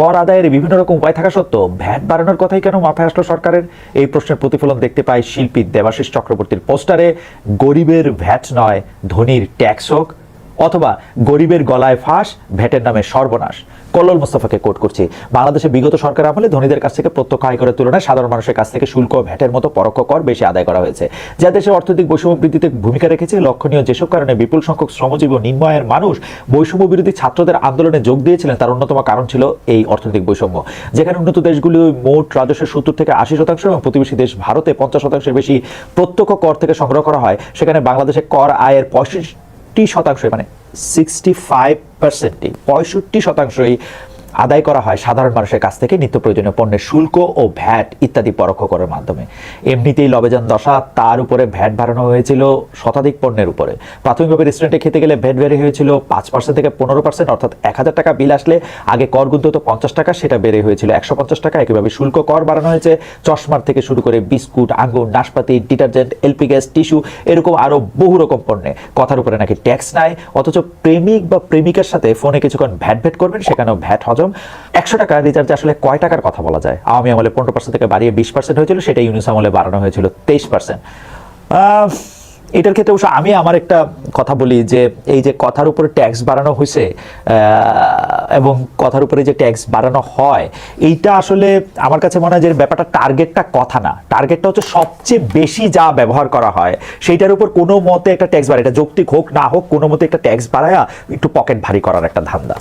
কর আদায়ের বিভিন্ন রকম উপায় থাকা সত্ত্বেও ভ্যাট বাড়ানোর কথাই কেন মাথায় আসলো সরকারের? এই প্রশ্নের প্রতিফলন দেখতে পাই শিল্পী দেবাশিস চক্রবর্তীর পোস্টারে। গরিবের ভ্যাট নয়, ধনীর ট্যাক্স হোক, অথবা গরিবের গলায় ফাঁস, ভ্যাটের নামে সর্বনাশ। কল্লোল মোস্তফাকে কোট করছি। বাংলাদেশে বিগত সরকার আমলে ধনীদের কাছ থেকে প্রত্যক্ষ আয়করের তুলনায় সাধারণ মানুষের কাছ থেকে শুল্ক ও ভ্যাটের মতো পরোক্ষ কর বেশি আদায় করা হয়েছে, যা দেশের অর্থনৈতিক বৈষম্য বৃদ্ধিতে ভূমিকা রেখেছে। লক্ষণীয় যেসব কারণে বিপুল সংখ্যক শ্রমজীবী ও নিম্ন আয়ের মানুষ বৈষম্য বিরোধী ছাত্রদের আন্দোলনে যোগ দিয়েছিলেন, তার অন্যতম কারণ ছিল এই অর্থনৈতিক বৈষম্য। যেখানে উন্নত দেশগুলি মোট রাজস্বের 70 থেকে 80% এবং প্রতিবেশী দেশ ভারতে 50% বেশি প্রত্যক্ষ কর থেকে সংগ্রহ করা হয়, সেখানে বাংলাদেশে কর আয়ের 65%, মানে 65%ই আদায় করা হয় সাধারণ মানুষের কাছ থেকে নিত্য প্রয়োজনীয় পণ্যের শুল্ক ও ভ্যাট ইত্যাদি পরোক্ষ করের মাধ্যমে। এমনিতেই লবেজান দশা, তার উপরে ভ্যাট বাড়ানো হয়েছিল শতাধিক পণ্যের উপরে। প্রাথমিকভাবে রেস্টুরেন্টে খেতে গেলে ভ্যাট বেড়ে হয়েছিল 5% থেকে 15%, অর্থাৎ 1000 টাকা বিল আসলে আগে কর গুনতে হতো 50 টাকা, সেটা বেড়ে হয়েছিল 150 টাকা। একইভাবে শুল্ক কর বাড়ানো হয়েছে চশমার থেকে শুরু করে বিস্কুট, আঙ্গুর, নাশপাতি, ডিটারজেন্ট, এলপি গ্যাস, টিস্যু, এরকম আরো বহু রকম পণ্যে। কথার উপরে নাকি ট্যাক্স নাই, অথচ প্রেমিক বা প্রেমিকার সাথে ফোনে কিছুক্ষণ ভ্যাট করবেন, সেখানেও ভ্যাট হজম। 100 টাকা রিচার্জে আসলে কয় টাকার কথা বলা যায়? আওয়ামী আমলে 15% থেকে বাড়িয়ে 20% হয়েছিল, সেটা ইউনূস আমলে বাড়ানো হয়েছিল 23%। এটার ক্ষেত্রে অবশ্য আমি আমার একটা কথা বলি যে এই যে কথার উপরে ট্যাক্স বাড়ানো হয়েছে এবং কথার উপরে যে ট্যাক্স বাড়ানো হয়, এইটা আসলে আমার কাছে মনে হয় যে ব্যাপারটা টার্গেটটা কথা না, টার্গেটটা হচ্ছে সবচেয়ে বেশি যা ব্যবহার করা হয় সেইটার উপর কোনো মতে একটা ট্যাক্স বাড়ায়, এটা যৌক্তিক হোক না হোক, কোনো মতে একটা ট্যাক্স বাড়ায়া একটু পকেট ভারী করার একটা ধান্দা।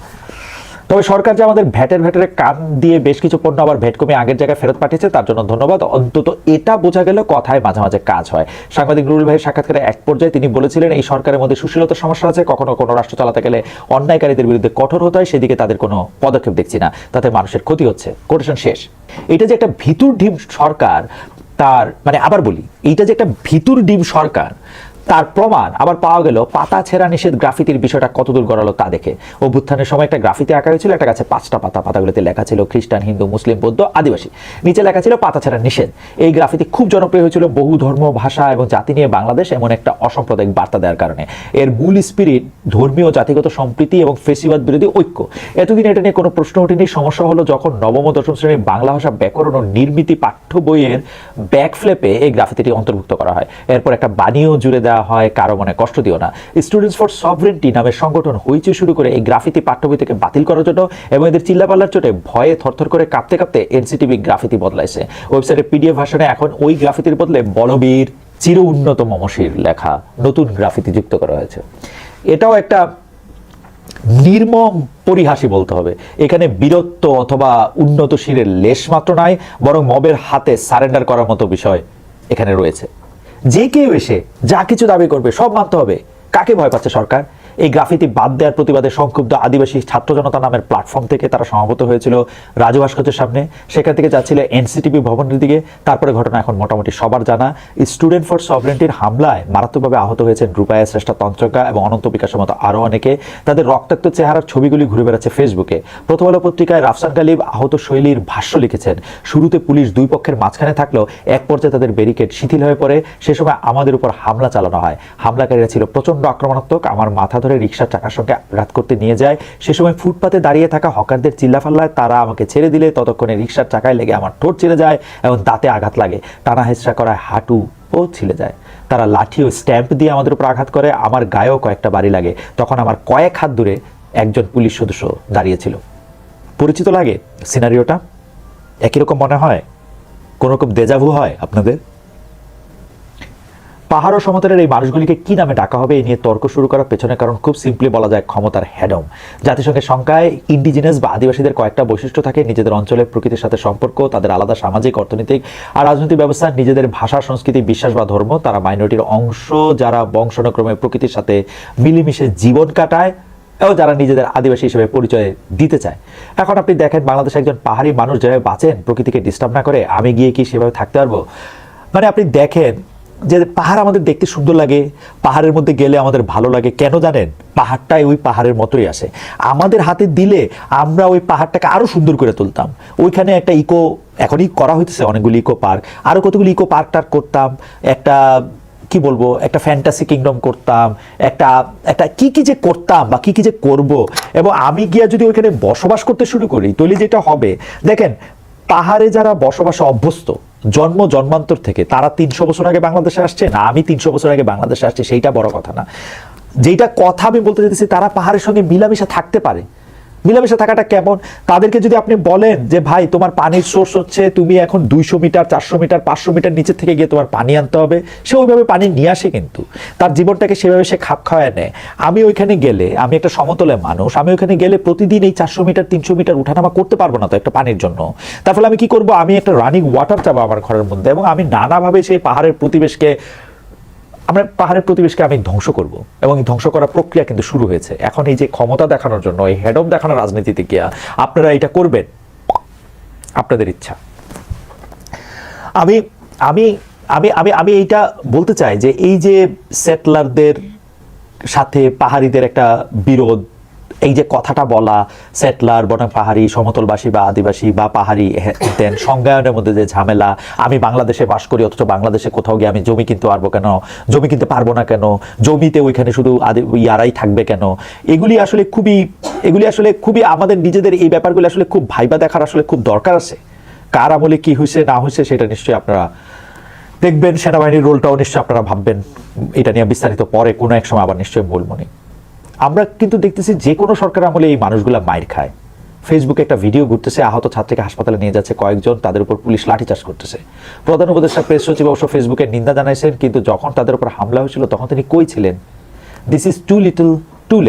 তবে সরকার যে আমাদের ভ্যাটের কান দিয়ে বেশ কিছু পণ্য আবার ভ্যাট কমিয়ে আগের জায়গায় ফেরত পাঠিয়েছে, তার জন্য ধন্যবাদ। অন্তত এটা বোঝা গেল কথায় মাঝে মাঝে কাজ হয়। সাংবাদিক নুরুল ভাইয়ের সাক্ষাৎকারে এক পর্যায়ে তিনি বলেছিলেন, এই সরকারের মধ্যে সুশীলতার সমস্যা আছে, কখনো কোনো রাষ্ট্র চালাতে গেলে অন্যায়কারীদের বিরুদ্ধে কঠোর হতে হয়, সেদিকে তাদের কোনো পদক্ষেপ দেখছি না, তাতে মানুষের ক্ষতি হচ্ছে। কোটেশন শেষ। এটা যে একটা ভিতুর ডিম সরকার, তার মানে আবার বলি, এইটা যে একটা ভিতুর ডিম সরকার, তার প্রমাণ আবার পাওয়া গেল পাতা ছেঁড়া নিষেধ গ্রাফিতির বিষয়টা কতদূর গড়ালো তা দেখে। অভ্যুত্থানের সময় একটা গ্রাফিতি আঁকা হয়েছিল, একটা গাছে 5টা পাতা, পাতাগুলোতে লেখা ছিল খ্রিস্টান, হিন্দু, মুসলিম, বৌদ্ধ, আদিবাসী, নিচে লেখা ছিল পাতা ছেঁড়া নিষেধ। এই গ্রাফিতি খুব জনপ্রিয় হয়েছিল বহু ধর্ম, ভাষা এবং জাতি নিয়ে বাংলাদেশ এমন একটা অসাম্প্রদায়িক বার্তা দেওয়ার কারণে। এর মূল স্পিরিট ধর্মীয় জাতিগত সম্প্রীতি এবং ফেসিবাদ বিরোধী ঐক্য। এতদিন এটা নিয়ে কোনো প্রশ্ন ওঠেনি। সমস্যা হলো যখন নবম ও দশম শ্রেণীর বাংলা ভাষা ব্যাকরণ ও নির্মিতি পাঠ্য বইয়ের ব্যাকফ্লেপে এই গ্রাফিতিটি অন্তর্ভুক্ত করা হয়। এরপর একটা বাণীও জুড়ে দেওয়া হয়, কারো মনে কষ্ট দিও না। স্টুডেন্টস ফর সভরেন্টি নামের সংগঠন হইচই শুরু করে এই গ্রাফিতি পাঠ্য বই থেকে বাতিল করার জন্য, এবং এদের চিল্লাপাল্লার চোটে ভয়ে থরথর করে কাঁপতে কাঁপতে এনসিটিভি গ্রাফিতি বদলাইছে। ওয়েবসাইটের পিডিএফ ভার্সনে এখন ওই গ্রাফিতির বদলে বলবীর, চির উন্নত মমশির লেখা নতুন গ্রাফিতি যুক্ত করা হয়েছে। এটাও একটা নির্মম পরিহাসি বলতে হবে। এখানে বীরত্ব অথবা উন্নত শিরের লেশ মাত্র নাই, বরং মবের হাতে সারেন্ডার করার মতো বিষয় এখানে রয়েছে। যে কেউ এসে যা কিছু দাবি করবে সব মানতে হবে। কাকে ভয় পাচ্ছে সরকার? এই গ্রাফিতি বাদ দেওয়ার প্রতিবাদে সংক্ষুব্ধ আদিবাসী ছাত্র জনতা নামের প্ল্যাটফর্ম থেকে তারা সমাবেত হয়েছিল রাজু ভাস্কর্যের সামনে, সেখান থেকে যাচ্ছিল এনসিটিভি ভবনের দিকে। তারপরে ঘটনা এখন মোটামুটি সবার জানা। স্টুডেন্ট ফর সভরেন্টির হামলায় মারাত্মকভাবে আহত হয়েছেন রূপায়া শ্রেষ্ঠা তন্ত্রকা এবং অনন্ত বিকাশের মতো আরও অনেকে। তাদের রক্তাক্ত চেহারার ছবিগুলি ঘুরে বেড়াচ্ছে ফেসবুকে। প্রথম আলো পত্রিকায় রাফসান গালিব আহত শৈলীর ভাষ্য লিখেছেন, শুরুতে পুলিশ দুই পক্ষের মাঝখানে থাকলেও এক পর্যায়ে তাদের ব্যারিকেড শিথিল হয়ে পড়ে। সে সময় আমাদের উপর হামলা চালানো হয়। হামলাকারীরা ছিল প্রচন্ড আক্রমণাত্মক, আমার মাথা ধরে রিকশার চাকার সঙ্গে আঘাত করতে নিয়ে যায়। সে সময় ফুটপাতে দাঁড়িয়ে থাকা হকারদের চিল্লাফাল্লায় তারা আমাকে ছেড়ে দিলে ততক্ষণে রিকশার চাকায় লেগে আমার ঠোঁট ছিঁড়ে যায় এবং দাঁতে আঘাত লাগে। টানা হেঁচড়া করায় হাঁটু ও ছিলে যায়। তারা লাঠি ও স্ট্যাম্প দিয়ে আমাদের উপর আঘাত করে। আমার গায়েও কয়েকটা বাড়ি লাগে। তখন আমার কয়েক হাত দূরে একজন পুলিশ সদস্য দাঁড়িয়েছিল। পরিচিত লাগে সিনারিওটা? একই রকম মনে হয়? কোন রকম দেজাভু হয় আপনাদের? পাহাড় ও সমতলের এই মানুষগুলিকে কি নামে ডাকা হবে এই নিয়ে তর্ক শুরু করার পেছনে কারণ খুব সিম্পলি বলা যায় ক্ষমতার হেডম। জাতিসংঘের সংখ্যায় ইন্ডিজিনাস বা আদিবাসীদের কয়েকটা বৈশিষ্ট্য থাকে: নিজেদের অঞ্চলের প্রকৃতির সাথে সম্পর্ক, তাদের আলাদা সামাজিক, অর্থনৈতিক আর রাজনৈতিক ব্যবস্থা, নিজেদের ভাষা, সংস্কৃতি, বিশ্বাস বা ধর্ম, তারা মাইনরিটির অংশ যারা বংশানুক্রমে প্রকৃতির সাথে মিলেমিশে জীবন কাটায় এবং যারা নিজেদের আদিবাসী হিসেবে পরিচয় দিতে চায়। এখন আপনি দেখেন বাংলাদেশে একজন পাহাড়ি মানুষ যেভাবে বাঁচেন প্রকৃতিকে ডিস্টার্ব না করে, আমি গিয়ে কি সেভাবে থাকতে পারবো? মানে আপনি দেখেন যে পাহাড় আমাদের দেখতে সুন্দর লাগে, পাহাড়ের মধ্যে গেলে আমাদের ভালো লাগে। কেন জানেন? পাহাড়টাই ওই পাহাড়ের মতোই আসে। আমাদের হাতে দিলে আমরা ওই পাহাড়টাকে আরো সুন্দর করে তুলতাম। ওইখানে একটা এখনই করা হইতেছে অনেকগুলি ইকো পার্ক, আরো কতগুলি ইকো পার্ক টার্ক করতাম, একটা কি বলবো, একটা ফ্যান্টাসি কিংডম করতাম, একটা একটা কি কি যে করতাম বা কি কি যে করব, এবং আমি গিয়া যদি ওইখানে বসবাস করতে শুরু করি তাহলে যেটা হবে, দেখেন পাহাড়ে যারা বসবাসে অভ্যস্ত জন্মান্তর থেকে, তারা 300 বছর আগে বাংলাদেশে আসছে না আমি 300 বছর আগে বাংলাদেশে আসছে, সেইটা বড় কথা না। যেটা কথা আমি বলতে চাইতেছি, তারা পাহাড়ের সঙ্গে মিলামিশা থাকতে পারে। মিলামিশা থাকাটা কেমন, তাদেরকে যদি আপনি বলেন যে ভাই তোমার পানির সোর্স হচ্ছে তুমি এখন 200 মিটার 400 মিটার 500 মিটার নিচের থেকে গিয়ে তোমার পানি আনতে হবে, সে ওইভাবে পানি নিয়ে আসে, কিন্তু তার জীবনটাকে সেভাবে সে খাপ খাওয়ায় নেয়। আমি ওইখানে গেলে, আমি একটা সমতলে মানুষ, আমি ওইখানে গেলে প্রতিদিন এই 400 মিটার 300 মিটার উঠানামা করতে পারবো না তো একটা পানির জন্য। তার ফলে আমি কি করব, আমি একটা রানিং ওয়াটার চাবো আমার ঘরের মধ্যে, এবং আমি নানাভাবে সেই পাহাড়ের প্রতিবেশকে আমি ধ্বংস করব, এবং এই ধ্বংস করার প্রক্রিয়া কিন্তু শুরু হয়েছে। এখন এই যে ক্ষমতা দেখানোর জন্য, এই হেড অফ দেখানোর রাজনীতিতে গিয়া আপনারা এটা করবেন, আপনাদের ইচ্ছা। আমি আমি আমি আমি আমি এইটা বলতে চাই যে এই যে সেটলারদের সাথে পাহাড়িদের একটা বিরোধ, এই যে কথাটা বলা, সেটলার বনাম পাহাড়ি, সমতলবাসী বা আদিবাসী বা পাহাড়ি, দেন সংজ্ঞায়নের মধ্যে যে ঝামেলা, আমি বাংলাদেশে বাস করি অথচ বাংলাদেশে কোথাও গিয়ে আমি জমি কিনতে পারবো কেন, জমি কিনতে পারবো না কেন, জমিতে ওইখানে শুধু ইয়ারাই থাকবে কেন, এগুলি আসলে খুবই আমাদের নিজেদের এই ব্যাপারগুলো আসলে খুব ভাইবা দেখার আসলে খুব দরকার আছে। কার আমলে কি হয়েছে না হয়েছে সেটা নিশ্চয়ই আপনারা দেখবেন, সেনাবাহিনীর রোলটাও নিশ্চয়ই আপনারা ভাববেন, এটা নিয়ে বিস্তারিত পরে কোনো এক সময় আবার নিশ্চয়ই বলবো। আমরা কিন্তু দেখতেছি যে কোনো সরকার আমলে এই মানুষগুলা মাইর খায়। ফেসবুকে একটা ভিডিও ঘুরতেছে, আহত ছাত্রীকে হাসপাতালে নিয়ে যাচ্ছে কয়েকজন, তাদের উপর পুলিশ লাঠিচার্জ করতেছে। প্রধান উপদেষ্টা প্রেস সচিব অবশ্য ফেসবুকে নিন্দা জানাইছেন, কিন্তু যখন তাদের উপর হামলা হয়েছিল তখন তিনি কই ছিলেন? This is too little too late.